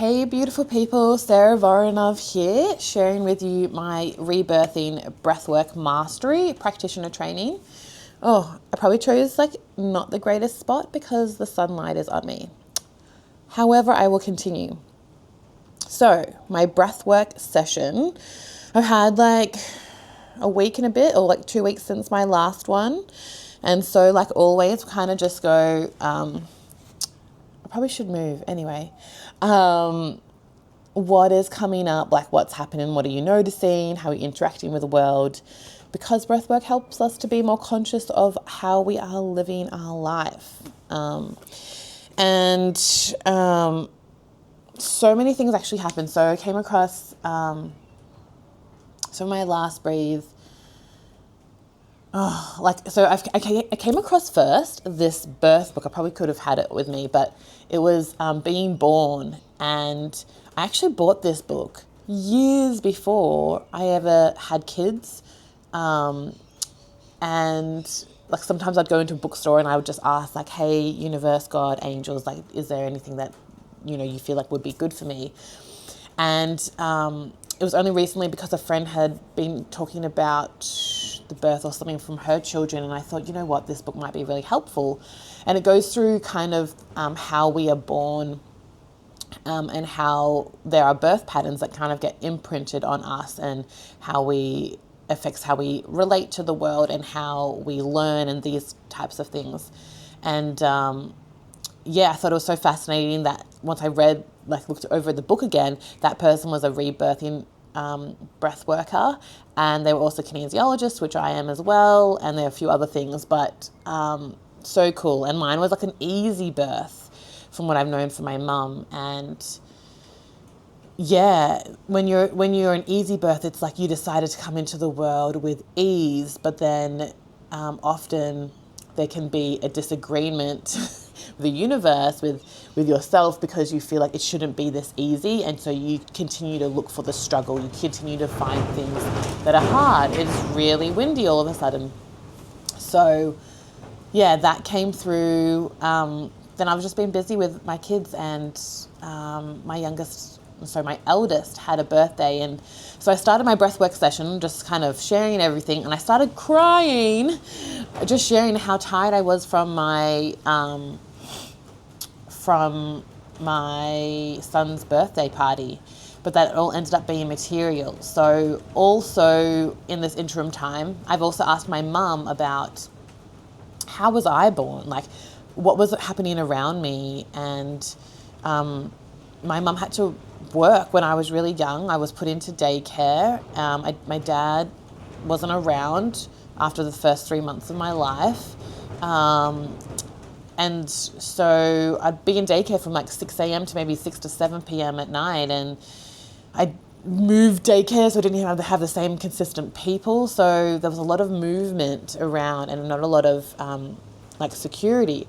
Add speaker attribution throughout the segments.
Speaker 1: Hey beautiful people, Sarah Voronov here, sharing with you my Rebirthing Breathwork Mastery practitioner training. Oh, I probably chose not the greatest spot because the sunlight is on me. However, I will continue. So, my breathwork session, I've had a week and a bit, or 2 weeks since my last one. And so always kind of just go, I probably should move anyway. What is coming up, what's happening, what are you noticing, how are you interacting with the world, because breathwork helps us to be more conscious of how we are living our life. And so many things actually happened. So I came across, so my last breathe, I came across first this birth book. I probably could have had it with me, but it was Being Born. And I actually bought this book years before I ever had kids. And sometimes I'd go into a bookstore and I would just ask hey, universe, God, angels, is there anything that, you feel would be good for me? And it was only recently because a friend had been talking about the birth or something from her children, and I thought, you know what, this book might be really helpful. And it goes through kind of how we are born, and how there are birth patterns that kind of get imprinted on us, and how we affects how we relate to the world and how we learn and these types of things. And I thought it was so fascinating that once I read, looked over the book again, that person was a rebirthing breath worker, and they were also kinesiologists, which I am as well, and there are a few other things, but so cool. And mine was an easy birth from what I've known from my mum. And when you're an easy birth, it's you decided to come into the world with ease, but then often there can be a disagreement with the universe, with yourself, because you feel it shouldn't be this easy, and so you continue to look for the struggle, you continue to find things that are hard. It's really windy all of a sudden. So that came through. Then I've just been busy with my kids, and my eldest had a birthday, and so I started my breathwork session just kind of sharing everything, and I started crying, just sharing how tired I was from my son's birthday party, but that all ended up being material. So also in this interim time, I've also asked my mum about how was I born, what was happening around me. And my mum had to work when I was really young. I was put into daycare. My dad wasn't around after the first 3 months of my life. And so I'd be in daycare from 6 a.m. to maybe 6 to 7 p.m. at night. And I moved daycare, so I didn't even have the same consistent people. So there was a lot of movement around and not a lot of security,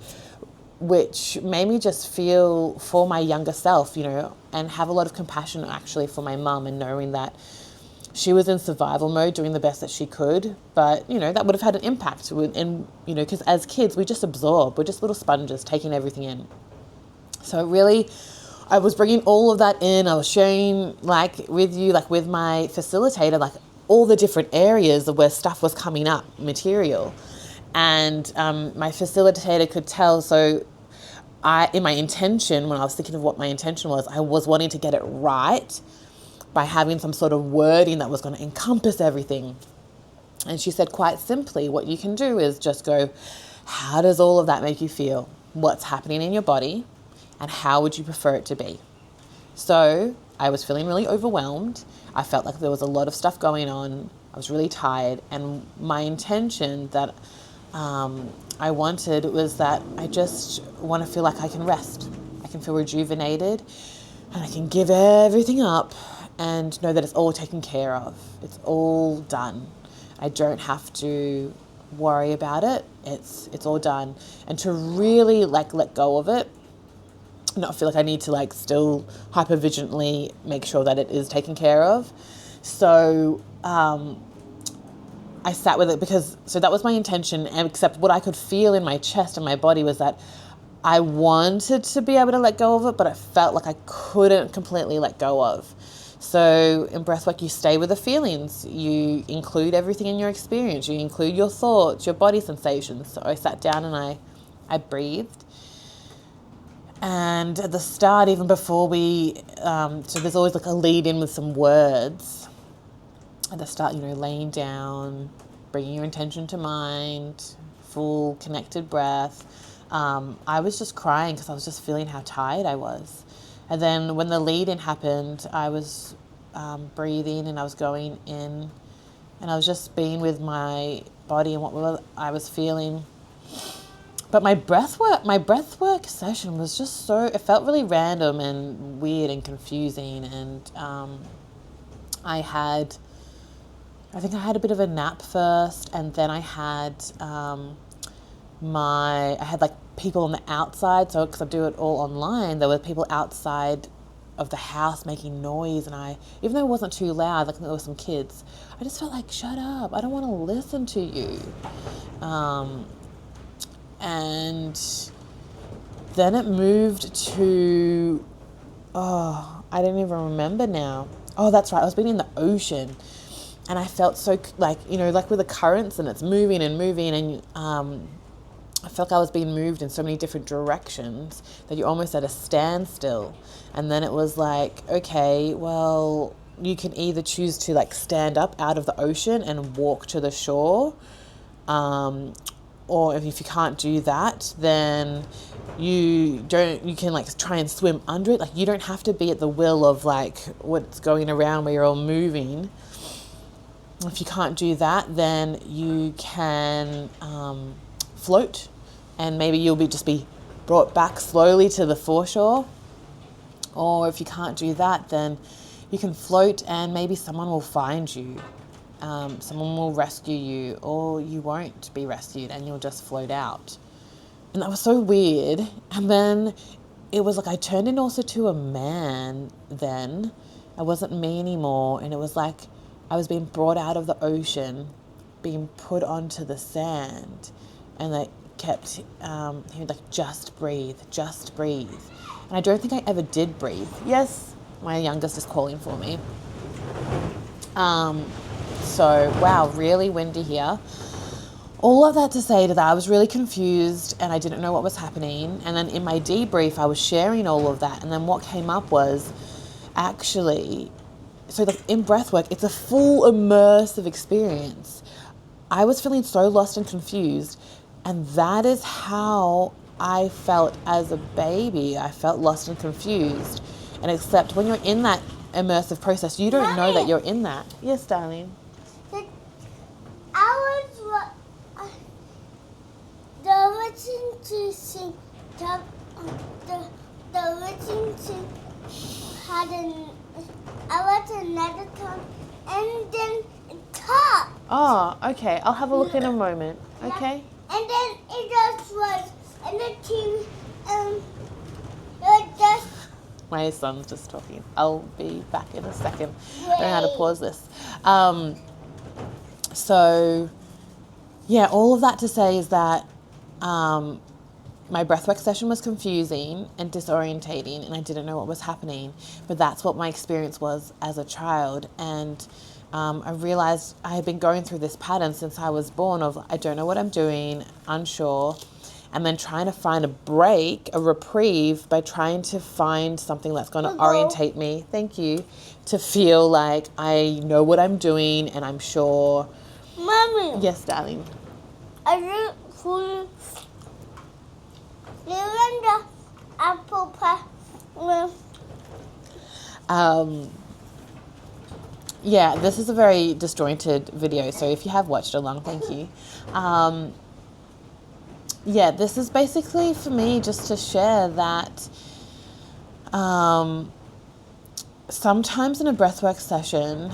Speaker 1: which made me just feel for my younger self, and have a lot of compassion actually for my mum, and knowing that she was in survival mode, doing the best that she could. But, that would have had an impact because as kids, we just absorb. We're just little sponges taking everything in. So really, I was bringing all of that in. I was sharing with you, with my facilitator, all the different areas of where stuff was coming up, material. And my facilitator could tell. So in my intention, when I was thinking of what my intention was, I was wanting to get it right by having some sort of wording that was going to encompass everything. And she said, quite simply, what you can do is just go, how does all of that make you feel? What's happening in your body? And how would you prefer it to be? So I was feeling really overwhelmed. I felt like there was a lot of stuff going on. I was really tired. And my intention that I wanted was that I just want to feel like I can rest. I can feel rejuvenated, and I can give everything up and know that it's all taken care of. It's all done. I don't have to worry about it. It's all done. And to really let go of it, not feel like I need to still hypervigilantly make sure that it is taken care of. So I sat with it so that was my intention. And except what I could feel in my chest and my body was that I wanted to be able to let go of it, but I felt like I couldn't completely let go of. So in breathwork, you stay with the feelings. You include everything in your experience. You include your thoughts, your body sensations. So I sat down and I breathed. And at the start, even before so there's always like a lead in with some words. At the start, laying down, bringing your intention to mind, full connected breath. I was just crying because I was just feeling how tired I was. And then when the lead-in happened, I was breathing and I was going in and I was just being with my body and what I was feeling. But my breathwork session was just it felt really random and weird and confusing. And I think I had a bit of a nap first, and then I had like people on the outside. So because I do it all online, there were people outside of the house making noise, and even though it wasn't too loud, like there were some kids, I just felt like, shut up, I don't want to listen to you. And then it moved to, I didn't even remember now. Oh, that's right, I was being in the ocean. And I felt so, like with the currents, and it's moving and moving, and I felt like I was being moved in so many different directions that you're almost at a standstill. And then it was like, okay, well, you can either choose to like stand up out of the ocean and walk to the shore, or if you can't do that, then you can like try and swim under it. Like you don't have to be at the will of like what's going around where you're all moving. If you can't do that, then you can float, and maybe you'll just be brought back slowly to the foreshore. Or if you can't do that, then you can float and maybe someone will find you. Someone will rescue you, or you won't be rescued and you'll just float out. And that was so weird. And then it was like I turned in also to a man then. It wasn't me anymore. And it was like I was being brought out of the ocean, being put onto the sand. And they kept hearing like, just breathe, just breathe. And I don't think I ever did breathe. Yes, my youngest is calling for me. So, wow, really windy here. All of that to say that I was really confused and I didn't know what was happening. And then in my debrief, I was sharing all of that. And then what came up was actually, so in breathwork, it's a full immersive experience. I was feeling so lost and confused. And that is how I felt as a baby. I felt lost and confused. And except when you're in that immersive process, you don't know that you're in that. Yes, darling.
Speaker 2: I was another time, and then it talked.
Speaker 1: Oh, okay. I'll have a look in a moment. Okay.
Speaker 2: And then it just was, and the team, it just.
Speaker 1: My son's just talking. I'll be back in a second. I don't know how to pause this. So, yeah, all of that to say is that my breathwork session was confusing and disorientating, and I didn't know what was happening. But that's what my experience was as a child. And I realized I had been going through this pattern since I was born of I don't know what I'm doing, unsure, and then trying to find a break, a reprieve by trying to find something that's going to orientate me. Thank you. To feel like I know what I'm doing and I'm sure.
Speaker 2: Mommy.
Speaker 1: Yes, darling.
Speaker 2: I didn't fully. The apple pie.
Speaker 1: Yeah, this is a very disjointed video, so if you have watched along, thank you. Yeah, this is basically for me just to share that sometimes in a breathwork session,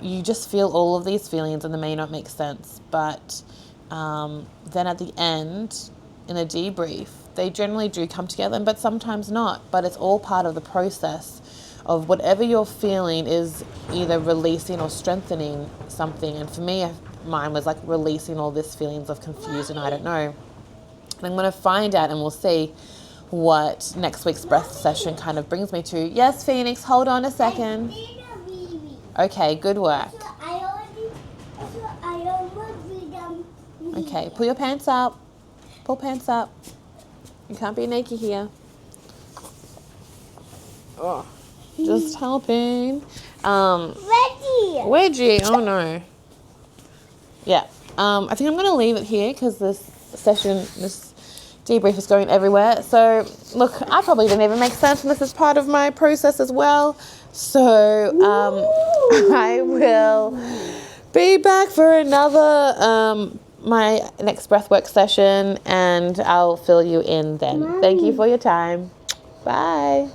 Speaker 1: you just feel all of these feelings and they may not make sense, but then at the end, in a debrief, they generally do come together, but sometimes not. But it's all part of the process of whatever you're feeling is either releasing or strengthening something. And for me, mine was like releasing all these feelings of confusion, I don't know. And I'm going to find out, and we'll see what next week's breath session kind of brings me to. Yes, Phoenix, hold on a second. Okay, good work. Okay, pull your pants up. Pull pants up. You can't be naked here. Oh, just helping. Wedgie, oh no. Yeah, I think I'm going to leave it here because this session, this debrief is going everywhere. So, look, I probably didn't even make sense, and this is part of my process as well. So, I will be back for another, my next breathwork session, and I'll fill you in then. Thank you for your time. Bye.